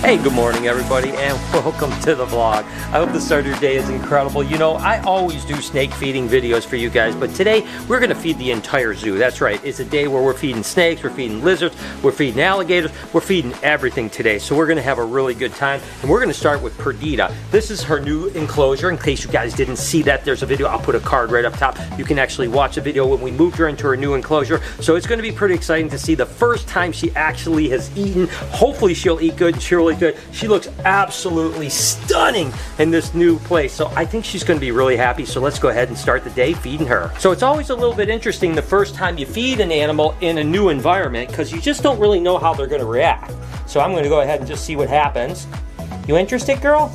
Hey, good morning everybody, and welcome to the vlog. I hope the start of your day is incredible. You know, I always do snake feeding videos for you guys, but today we're going to feed the entire zoo. That's right, it's a day where we're feeding snakes, we're feeding lizards, we're feeding alligators, we're feeding everything today. So we're going to have a really good time, and we're going to start with Perdita. This is her new enclosure. In case you guys didn't see that, there's a video. I'll put a card right up top. You can actually watch the video when we moved her into her new enclosure. So it's going to be pretty exciting to see the first time she actually has eaten. Hopefully she'll eat good. She'll really good. She looks absolutely stunning in this new place. So I think she's going to be really happy. So let's go ahead and start the day feeding her. So it's always a little bit interesting the first time you feed an animal in a new environment because you just don't really know how they're going to react. So I'm going to go ahead and just see what happens. You interested, girl?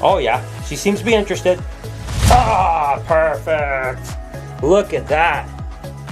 Oh yeah, she seems to be interested. Ah, perfect. Look at that.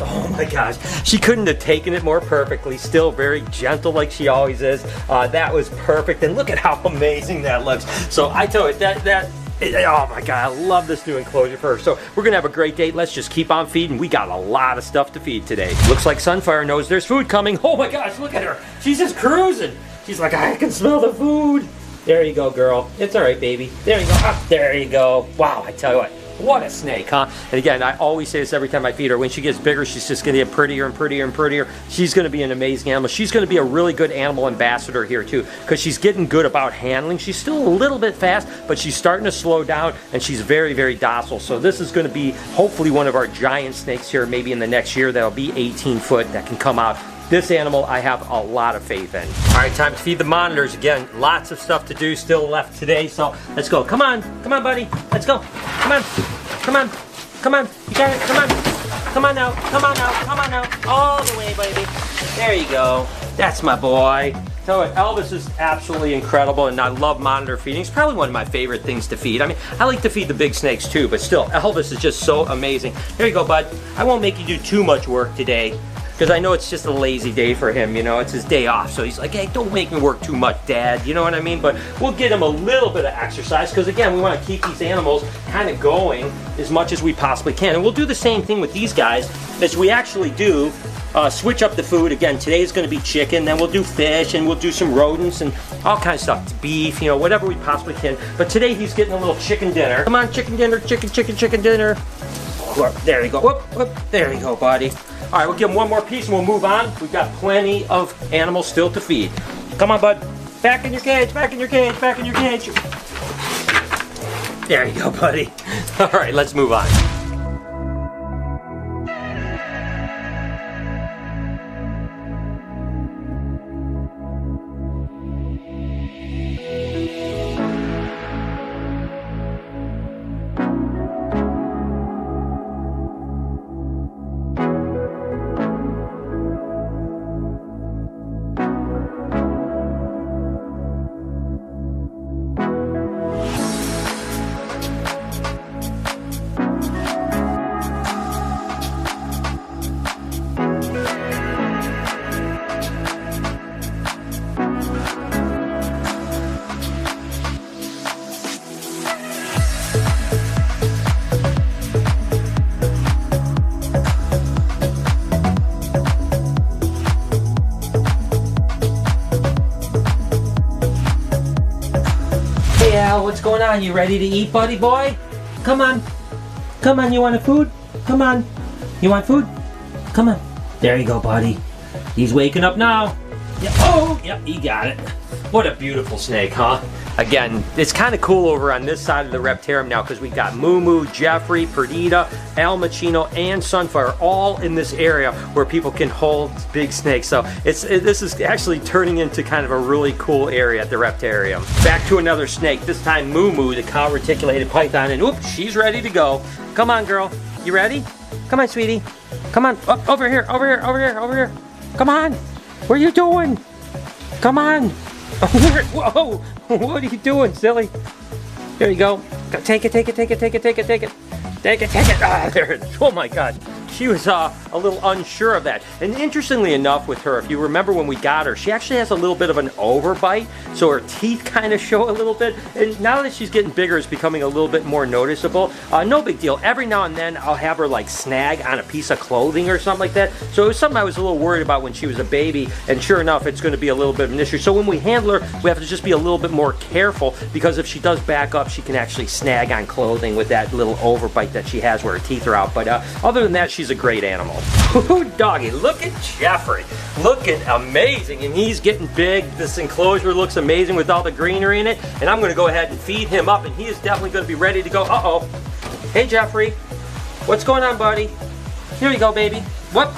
Oh my gosh, she couldn't have taken it more perfectly. Still very gentle like she always is. That was perfect, and look at how amazing that looks. So I tell you, oh my god, I love this new enclosure for her. So we're gonna have a great day. Let's just keep on feeding. We got a lot of stuff to feed today. Looks like Sunfire knows there's food coming. Oh my gosh, look at her. She's just cruising. She's like, I can smell the food. There you go, girl. It's all right, baby. There you go. Ah, there you go. Wow, I tell you what a snake, huh? And again, I always say this every time I feed her. When she gets bigger, she's just going to get prettier and prettier and prettier. She's going to be an amazing animal. She's going to be a really good animal ambassador here, too, because she's getting good about handling. She's still a little bit fast, but she's starting to slow down, and she's very, very docile. So this is going to be, hopefully, one of our giant snakes here, maybe in the next year, that'll be 18 foot, that can come out. This animal I have a lot of faith in. All right, time to feed the monitors. Again, lots of stuff to do still left today, so let's go. Come on, buddy. Let's go. Come on, come on, come on. You got it, come on. Come on now, come on now, come on now. All the way, baby. There you go. That's my boy. Tell you what, Elvis is absolutely incredible, and I love monitor feeding. It's probably one of my favorite things to feed. I mean, I like to feed the big snakes too, but still, Elvis is just so amazing. There you go, bud. I won't make you do too much work today, because I know it's just a lazy day for him, you know, it's his day off. So he's like, hey, don't make me work too much, Dad, you know what I mean? But we'll get him a little bit of exercise, because again, we want to keep these animals kind of going as much as we possibly can. And we'll do the same thing with these guys, as we actually do switch up the food. Again, today's going to be chicken, then we'll do fish, and we'll do some rodents and all kinds of stuff, beef, you know, whatever we possibly can. But today he's getting a little chicken dinner. Come on, chicken dinner, chicken dinner. Whoop, there you go, whoop, whoop, there you go, buddy. All right, we'll give him one more piece and we'll move on. We've got plenty of animals still to feed. Come on, bud. Back in your cage, back in your cage, back in your cage. There you go, buddy. All right, let's move on. Al, what's going on? You ready to eat, buddy boy? Come on. Come on, you want a food? Come on. You want food? Come on. There you go, buddy. He's waking up now. Yeah. Oh, yep, he got it. What a beautiful snake, huh? Again, it's kind of cool over on this side of the reptarium now because we've got Moo Moo, Jeffrey, Perdita, Al Machino, and Sunfire all in this area where people can hold big snakes. So this is actually turning into kind of a really cool area at the reptarium. Back to another snake, this time Moo Moo, the cow reticulated python, and oops, she's ready to go. Come on, girl. You ready? Come on, sweetie. Come on. Oh, over here, over here, over here, over here. Come on. What are you doing? Come on. Whoa, what are you doing, silly? There you go. Take it, take it, take it, take it, take it, take it. Take it, take it. Ah, there it is. Oh my God. she was a little unsure of that. And interestingly enough with her, if you remember when we got her, she actually has a little bit of an overbite, so her teeth kind of show a little bit. And now that she's getting bigger, it's becoming a little bit more noticeable. No big deal. Every now and then I'll have her like snag on a piece of clothing or something like that. So it was something I was a little worried about when she was a baby, and sure enough, it's going to be a little bit of an issue. So when we handle her, we have to just be a little bit more careful, because if she does back up, she can actually snag on clothing with that little overbite that she has where her teeth are out. But other than that, she's a great animal. Ooh, doggy, look at Jeffrey. Looking amazing, and he's getting big. This enclosure looks amazing with all the greenery in it, and I'm going to go ahead and feed him up, and he is definitely going to be ready to go. Uh-oh. Hey, Jeffrey. What's going on, buddy? Here you go, baby. Whoop.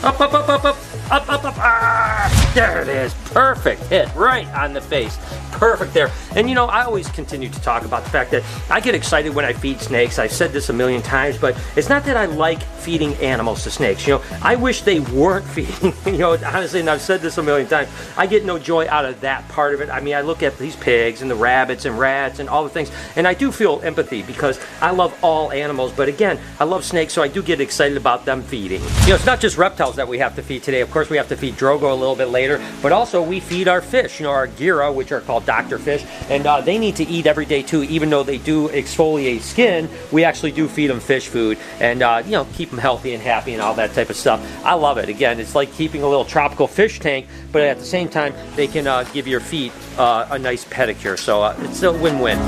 Up, up, up, up, up. Up, up, up. Ah, there it is. Perfect hit right on the face. Perfect there. And you know, I always continue to talk about the fact that I get excited when I feed snakes. I've said this a million times, but it's not that I like feeding animals to snakes. You know, I wish they weren't feeding. You know, honestly, and I've said this a million times, I get no joy out of that part of it. I mean, I look at these pigs and the rabbits and rats and all the things, and I do feel empathy because I love all animals. But again, I love snakes, so I do get excited about them feeding. You know, it's not just reptiles that we have to feed today. Of course, we have to feed Drogo a little bit later, but also we feed our fish, you know, our Gira, which are called Dr. Fish, and they need to eat every day too. Even though they do exfoliate skin, we actually do feed them fish food, and you know, keep them healthy and happy and all that type of stuff. I love it. Again, it's like keeping a little tropical fish tank, but at the same time, they can give your feet a nice pedicure, so it's a win-win.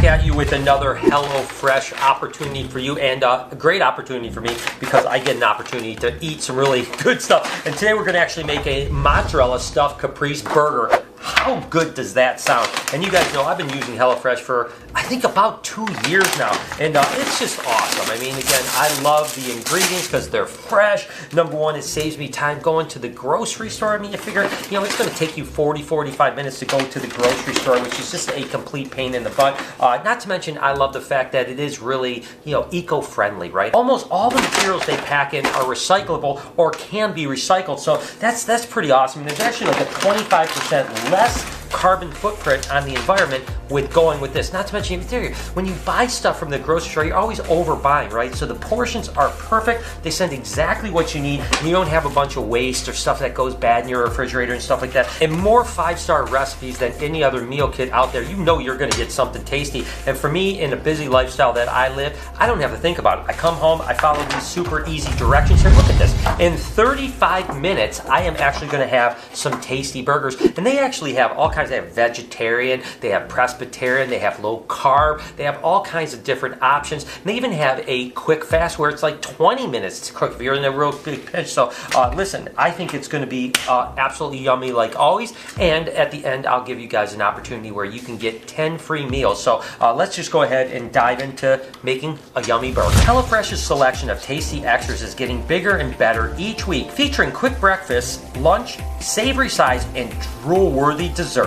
At you with another HelloFresh opportunity for you, and a great opportunity for me because I get an opportunity to eat some really good stuff. And today we're going to actually make a mozzarella stuffed caprese burger. How good does that sound? And you guys know I've been using HelloFresh for I think about 2 years now, and it's just awesome. I mean, again, I love the ingredients because they're fresh. Number one, it saves me time going to the grocery store. I mean, you figure, you know, it's going to take you 40-45 minutes to go to the grocery store, which is just a complete pain in the butt. Not to mention, I love the fact that it is really, you know, eco-friendly, right? Almost all the materials they pack in are recyclable or can be recycled, so that's pretty awesome. And there's actually like a 25% less carbon footprint on the environment with going with this. Not to mention, when you buy stuff from the grocery store, you're always overbuying, right? So the portions are perfect. They send exactly what you need, and you don't have a bunch of waste or stuff that goes bad in your refrigerator and stuff like that. And more 5-star recipes than any other meal kit out there. You know you're going to get something tasty. And for me, in a busy lifestyle that I live, I don't have to think about it. I come home, I follow these super easy directions here. Look at this. In 35 minutes, I am actually going to have some tasty burgers. And they actually have all kinds. They have vegetarian, they have Presbyterian, they have low carb, they have all kinds of different options. And they even have a quick fast where it's like 20 minutes to cook if you're in a real big pinch. So listen, I think it's going to be absolutely yummy like always. And at the end, I'll give you guys an opportunity where you can get 10 free meals. So let's just go ahead and dive into making a yummy burger. HelloFresh's selection of tasty extras is getting bigger and better each week, featuring quick breakfasts, lunch, savory sides, and drool-worthy desserts.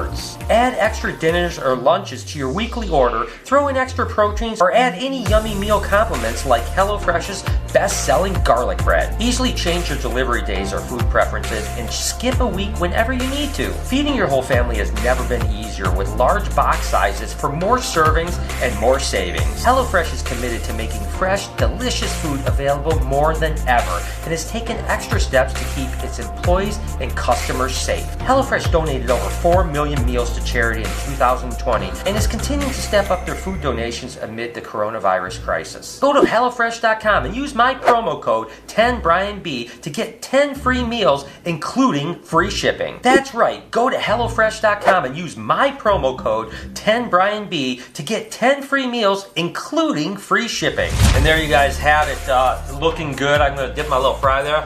Add extra dinners or lunches to your weekly order, throw in extra proteins, or add any yummy meal complements like HelloFresh's best-selling garlic bread. Easily change your delivery days or food preferences and skip a week whenever you need to. Feeding your whole family has never been easier with large box sizes for more servings and more savings. HelloFresh is committed to making fresh, delicious food available more than ever and has taken extra steps to keep its employees and customers safe. HelloFresh donated over 4 million meals to charity in 2020 and is continuing to step up their food donations amid the coronavirus crisis. Go to HelloFresh.com and use my promo code 10BrianB to get 10 free meals, including free shipping. That's right, go to HelloFresh.com and use my promo code 10BrianB to get 10 free meals, including free shipping. And there you guys have it, looking good. I'm gonna dip my little fry there.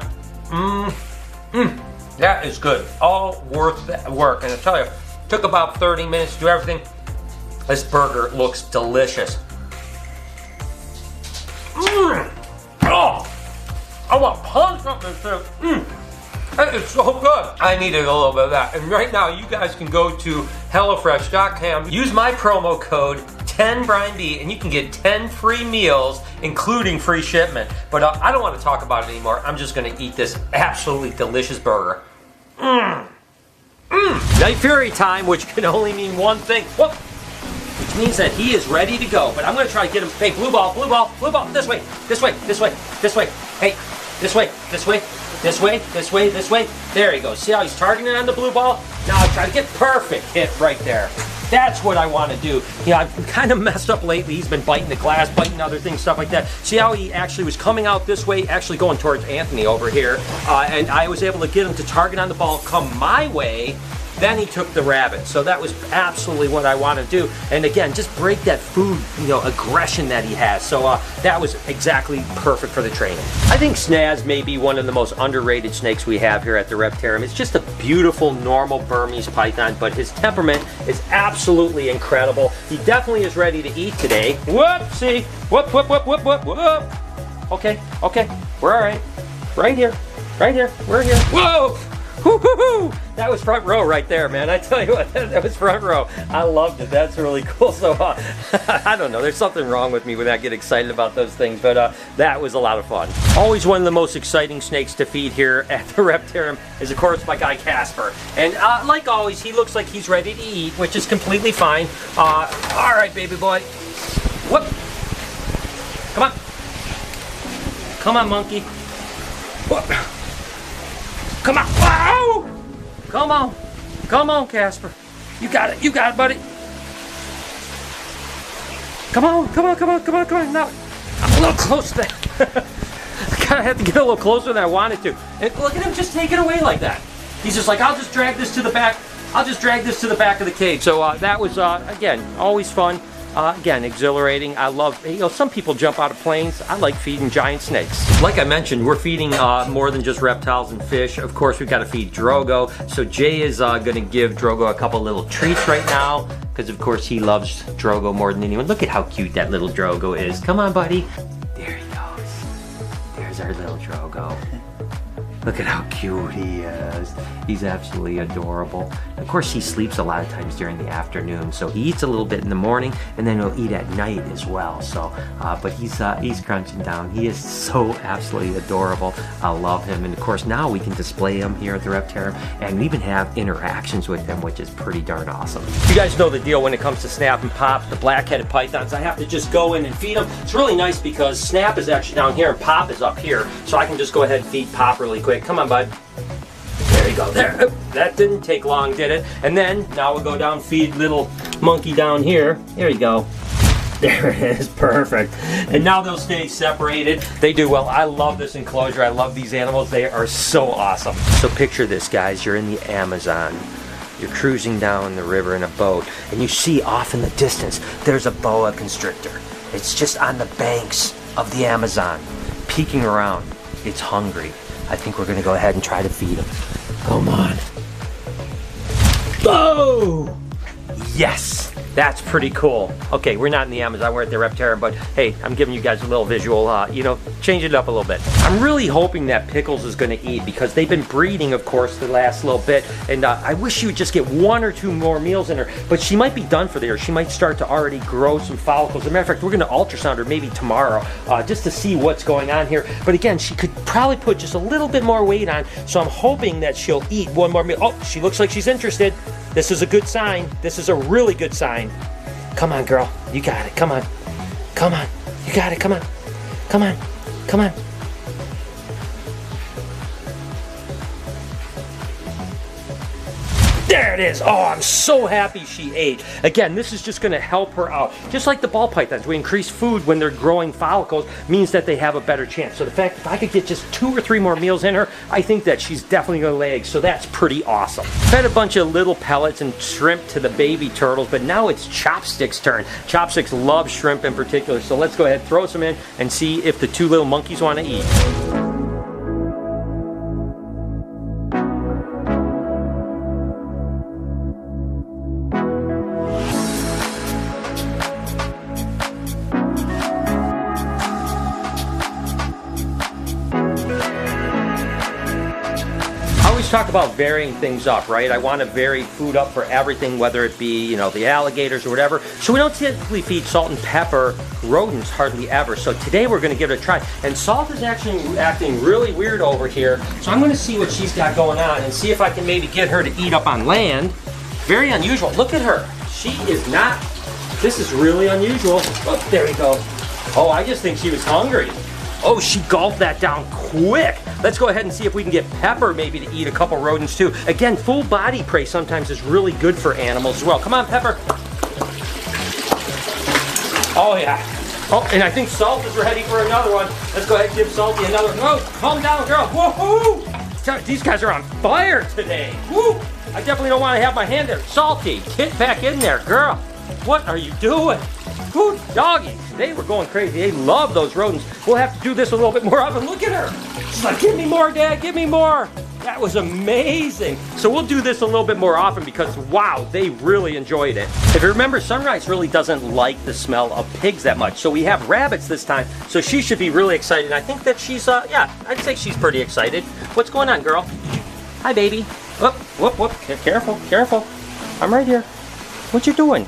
That is good. All worth the work. And I tell you, took about 30 minutes to do everything. This burger looks delicious. Oh, I want to punch up this thing. That is so good. I needed a little bit of that. And right now, you guys can go to HelloFresh.com, use my promo code 10BrianB, and you can get 10 free meals, including free shipment. But I don't want to talk about it anymore. I'm just going to eat this absolutely delicious burger. Night Fury time, which can only mean one thing. Whoop. Which means that he is ready to go. But I'm going to try to get him. Hey, blue ball, blue ball, blue ball. This way, this way, this way, this way. Hey, this way, this way, this way, this way, this way. There he goes. See how he's targeting on the blue ball? Now I try to get perfect hit right there. That's what I want to do. You know, I've kind of messed up lately. He's been biting the glass, biting other things, stuff like that. See how he actually was coming out this way, actually going towards Anthony over here. And I was able to get him to target on the ball, come my way. Then he took the rabbit. So that was absolutely what I want to do. And again, just break that food, aggression that he has. So that was exactly perfect for the training. I think Snaz may be one of the most underrated snakes we have here at the Reptarium. It's just a beautiful, normal Burmese python, but his temperament is absolutely incredible. He definitely is ready to eat today. Whoopsie. Whoop, whoop, whoop, whoop, whoop, whoop. Okay, okay, we're all right. Right here, we're here. Whoa! Woo-hoo-hoo! That was front row right there, man. I tell you what, that was front row. I loved it. That's really cool. So, I don't know. There's something wrong with me when I get excited about those things, but that was a lot of fun. Always one of the most exciting snakes to feed here at the Reptarium is, of course, my guy Casper. And like always, he looks like he's ready to eat, which is completely fine. All right, baby boy. Whoop. Come on. Come on, monkey. Whoop. Come on! Wow! Come on! Come on, Casper! You got it! You got it, buddy! Come on! Come on! Come on! Come on! Come on! Now, I'm a little close to that. I kind of had to get a little closer than I wanted to. And look at him just take it away like that. He's just like, I'll just drag this to the back. I'll just drag this to the back of the cage. So that was again always fun. Again, exhilarating. I love, some people jump out of planes. I like feeding giant snakes. Like I mentioned, we're feeding more than just reptiles and fish. Of course, we've got to feed Drogo. So Jay is going to give Drogo a couple little treats right now, because of course he loves Drogo more than anyone. Look at how cute that little Drogo is. Come on, buddy. There he goes. There's our little Drogo. Look at how cute he is. He's absolutely adorable. Of course, he sleeps a lot of times during the afternoon, so he eats a little bit in the morning, and then he'll eat at night as well. So, but he's crunching down. He is so absolutely adorable. I love him, and of course, now we can display him here at the Reptarium, and we even have interactions with him, which is pretty darn awesome. You guys know the deal when it comes to Snap and Pop, the black-headed pythons. I have to just go in and feed them. It's really nice because Snap is actually down here and Pop is up here, so I can just go ahead and feed Pop really quick. Come on, bud. There you go. There. That didn't take long, did it? And then, now we'll go down, feed little monkey down here. There you go. There it is. Perfect. And now they'll stay separated. They do well. I love this enclosure. I love these animals. They are so awesome. So picture this, guys. You're in the Amazon. You're cruising down the river in a boat, and you see off in the distance, there's a boa constrictor. It's just on the banks of the Amazon, peeking around. It's hungry. I think we're gonna go ahead and try to feed him. Come on. Oh! Yes! That's pretty cool. Okay, we're not in the Amazon, we're at the Reptarium, but hey, I'm giving you guys a little visual, change it up a little bit. I'm really hoping that Pickles is gonna eat because they've been breeding, of course, the last little bit, and I wish she would just get 1 or 2 more meals in her, but she might be done for there. She might start to already grow some follicles. As a matter of fact, we're gonna ultrasound her maybe tomorrow, just to see what's going on here. But again, she could probably put just a little bit more weight on, so I'm hoping that she'll eat 1 more meal. Oh, she looks like she's interested. This is a good sign. This is a really good sign. Come on, girl. You got it. Come on. Come on. You got it. Come on. Come on. Come on. There There it is. Oh, I'm so happy she ate. Again, this is just going to help her out. Just like the ball pythons, we increase food when they're growing follicles, means that they have a better chance. So the fact if I could get just 2 or 3 more meals in her, I think that she's definitely going to lay eggs. So that's pretty awesome. Fed a bunch of little pellets and shrimp to the baby turtles, but now it's Chopstick's turn. Chopsticks love shrimp in particular, so let's go ahead, throw some in, and see if the 2 little monkeys want to eat. Talk about varying things up, right? I want to vary food up for everything, whether it be, you know, the alligators or whatever. So we don't typically feed salt and pepper rodents hardly ever. So today we're going to give it a try. And Salt is actually acting really weird over here. So I'm going to see what she's got going on and see if I can maybe get her to eat up on land. Very unusual. Look at her. She is not, this is really unusual. Oh, there we go. Oh, I just think she was hungry. Oh, she gulped that down quick. Let's go ahead and see if we can get Pepper maybe to eat a couple rodents too. Again, full body prey sometimes is really good for animals as well. Come on, Pepper. Oh yeah. Oh, and I think Salt is ready for another one. Let's go ahead and give Salty another. Oh, calm down, girl. Woohoo! These guys are on fire today. Woo! I definitely don't want to have my hand there. Salty, get back in there, girl. What are you doing? Woo, doggy. They were going crazy. They love those rodents. We'll have to do this a little bit more often. Look at her. She's like, give me more, Dad, give me more. That was amazing. So we'll do this a little bit more often because, wow, they really enjoyed it. If you remember, Sunrise really doesn't like the smell of pigs that much. So we have rabbits this time. So she should be really excited. And I think that she's, yeah, I'd say she's pretty excited. What's going on, girl? Hi, baby. Whoop, whoop, whoop. Careful, careful. I'm right here. What you doing?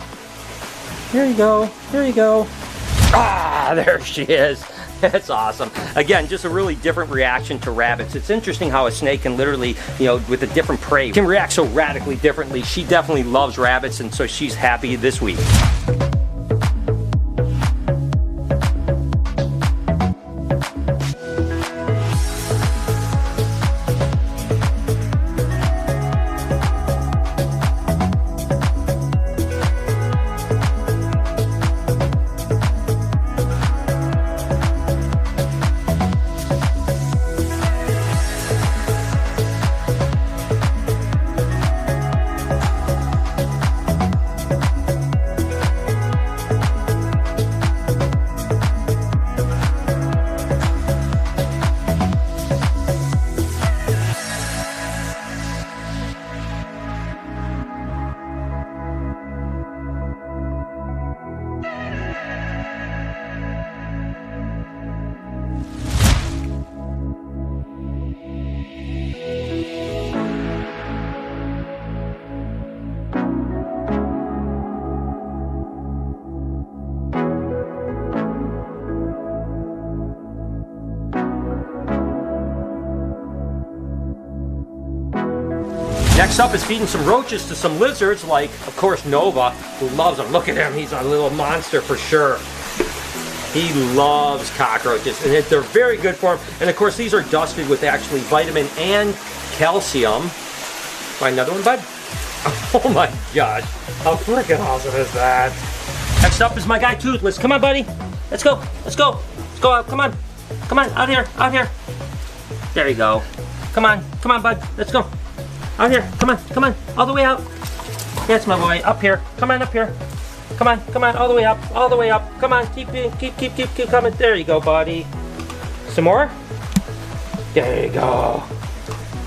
Here you go. Here you go. Ah, there she is. That's awesome. Again, just a really different reaction to rabbits. It's interesting how a snake can literally, you know, with a different prey, can react so radically differently. She definitely loves rabbits, and so she's happy this week. Next up is feeding some roaches to some lizards, like, of course, Nova, who loves them. Look at him, he's a little monster for sure. He loves cockroaches, and they're very good for him. And of course, these are dusted with actually vitamin and calcium. Find another one, bud? Oh my gosh, how freaking awesome is that? Next up is my guy Toothless. Come on, buddy. Let's go, let's go. Let's go out, come on. Come on, out here, out here. There you go. Come on, bud, let's go. Out here, come on, all the way out. That's my boy, up here. Come on, up here. Come on, all the way up, all the way up. Come on, keep coming. There you go, buddy. Some more? There you go.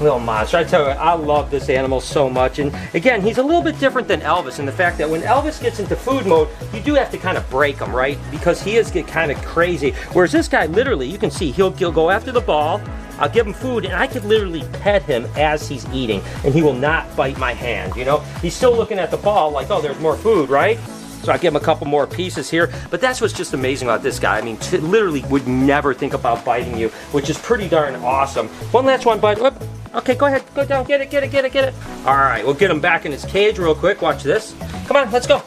Little monster. I tell you, I love this animal so much. And again, he's a little bit different than Elvis in the fact that when Elvis gets into food mode, you do have to kind of break him, right? Because he is kind of crazy. Whereas this guy, literally, you can see, he'll go after the ball. I'll give him food, and I could literally pet him as he's eating, and he will not bite my hand, you know? He's still looking at the ball like, oh, there's more food, right? So I give him a couple more pieces here. But that's what's just amazing about this guy. I mean, literally would never think about biting you, which is pretty darn awesome. One last one, bud. Whoop. Okay, go ahead. Go down. Get it. All right, we'll get him back in his cage real quick. Watch this. Come on, let's go.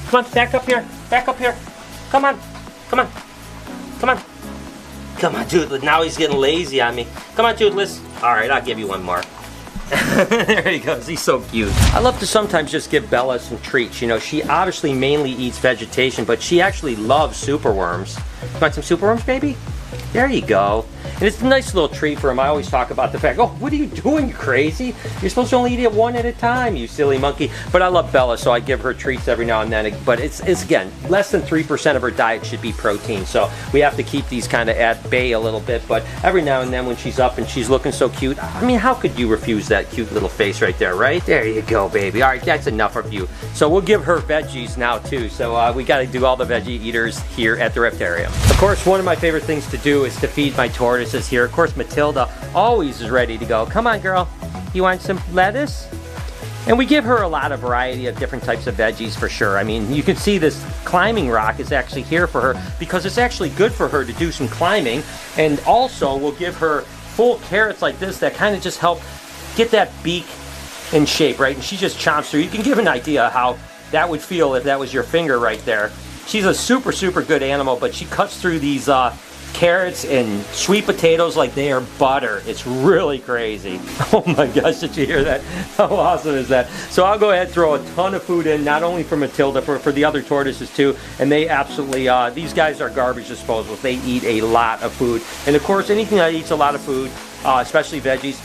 Come on, back up here. Come on. Come on, Toothless. Now he's getting lazy on me. Come on, Toothless. All right, I'll give you one more. There he goes. He's so cute. I love to sometimes just give Bella some treats. You know, she obviously mainly eats vegetation, but she actually loves superworms. You want some superworms, baby? There you go. And it's a nice little treat for him. I always talk about the fact, oh, what are you doing, you crazy? You're supposed to only eat it one at a time, you silly monkey. But I love Bella, so I give her treats every now and then. But it's again, less than 3% of her diet should be protein. So we have to keep these kind of at bay a little bit. But every now and then when she's up and she's looking so cute, I mean, how could you refuse that cute little face right there, right? There you go, baby. All right, that's enough of you. So we'll give her veggies now, too. So we got to do all the veggie eaters here at the Reptarium. Of course, one of my favorite things to do is to feed my tortoises here. Of course, Matilda always is ready to go. Come on, girl. You want some lettuce? And we give her a lot of variety of different types of veggies for sure. I mean, you can see this climbing rock is actually here for her because it's actually good for her to do some climbing. And also, we'll give her full carrots like this that kind of just help get that beak in shape, right? And she just chomps through. You can give an idea how that would feel if that was your finger right there. She's a super, super good animal, but she cuts through these carrots and sweet potatoes like they are butter. It's really crazy. Oh my gosh, did you hear that? How awesome is that? So I'll go ahead and throw a ton of food in, not only for Matilda, for the other tortoises too. And they absolutely, these guys are garbage disposals. They eat a lot of food. And of course, anything that eats a lot of food, especially veggies,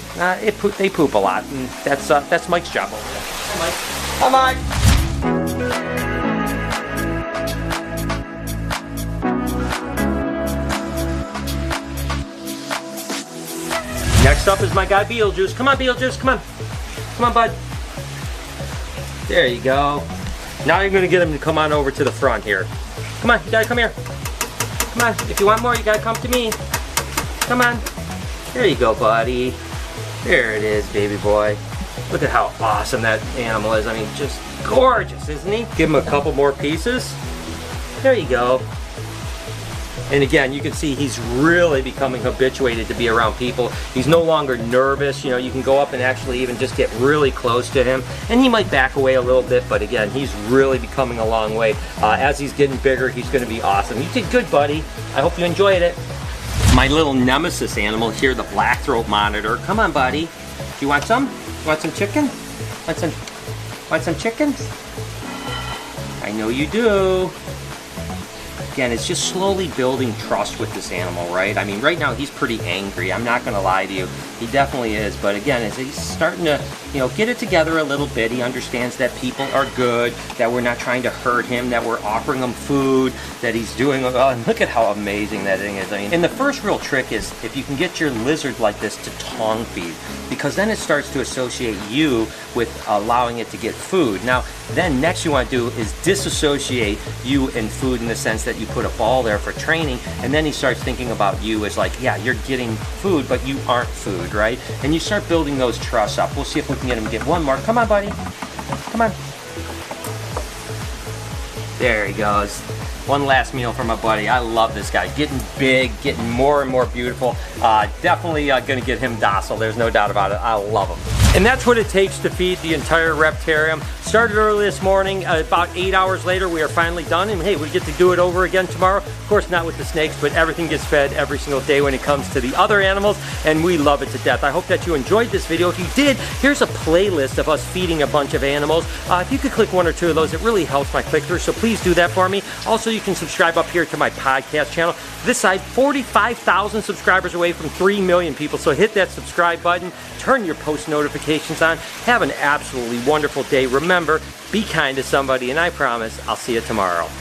they poop a lot. And that's Mike's job over there. Hi, Mike. Hi, Mike. Next up is my guy Beetlejuice. Come on, Beetlejuice, come on. Come on, bud. There you go. Now you're gonna get him to come on over to the front here. Come on, you gotta come here. Come on, if you want more, you gotta come to me. Come on. There you go, buddy. There it is, baby boy. Look at how awesome that animal is. I mean, just gorgeous, isn't he? Give him a couple more pieces. There you go. And again, you can see he's really becoming habituated to be around people. He's no longer nervous. You know, you can go up and actually even just get really close to him. And he might back away a little bit, but again, he's really becoming a long way. As he's getting bigger, he's gonna be awesome. You did good, buddy. I hope you enjoyed it. My little nemesis animal here, the black-throat monitor. Come on, buddy. Do you want some? You want some chicken? Want some chicken? I know you do. Again, it's just slowly building trust with this animal, right? I mean, right now he's pretty angry. I'm not gonna lie to you. He definitely is, but again, as he's starting to, you know, get it together a little bit, he understands that people are good, that we're not trying to hurt him, that we're offering him food, that he's doing, oh, and look at how amazing that thing is. I mean, and the first real trick is if you can get your lizard like this to tongue feed, because then it starts to associate you with allowing it to get food. Now, then next you want to do is disassociate you and food in the sense that you put a ball there for training, and then he starts thinking about you as like, yeah, you're getting food, but you aren't food, right? And you start building those trusts up. We'll see if we can get him to get one more. Come on, buddy. Come on. There he goes. One last meal for my buddy. I love this guy. Getting big, getting more and more beautiful. Definitely gonna get him docile. There's no doubt about it. I love him. And that's what it takes to feed the entire Reptarium. Started early this morning, about 8 hours later we are finally done, and hey, we get to do it over again tomorrow. Of course, not with the snakes, but everything gets fed every single day when it comes to the other animals, and we love it to death. I hope that you enjoyed this video. If you did, here's a playlist of us feeding a bunch of animals. If you could click one or two of those, it really helps my click-through, so please do that for me. Also, you can subscribe up here to my podcast channel. This side, 45,000 subscribers away from 3 million people, so hit that subscribe button, turn your post notifications on. Have an absolutely wonderful day. Remember, be kind to somebody, and I promise I'll see you tomorrow.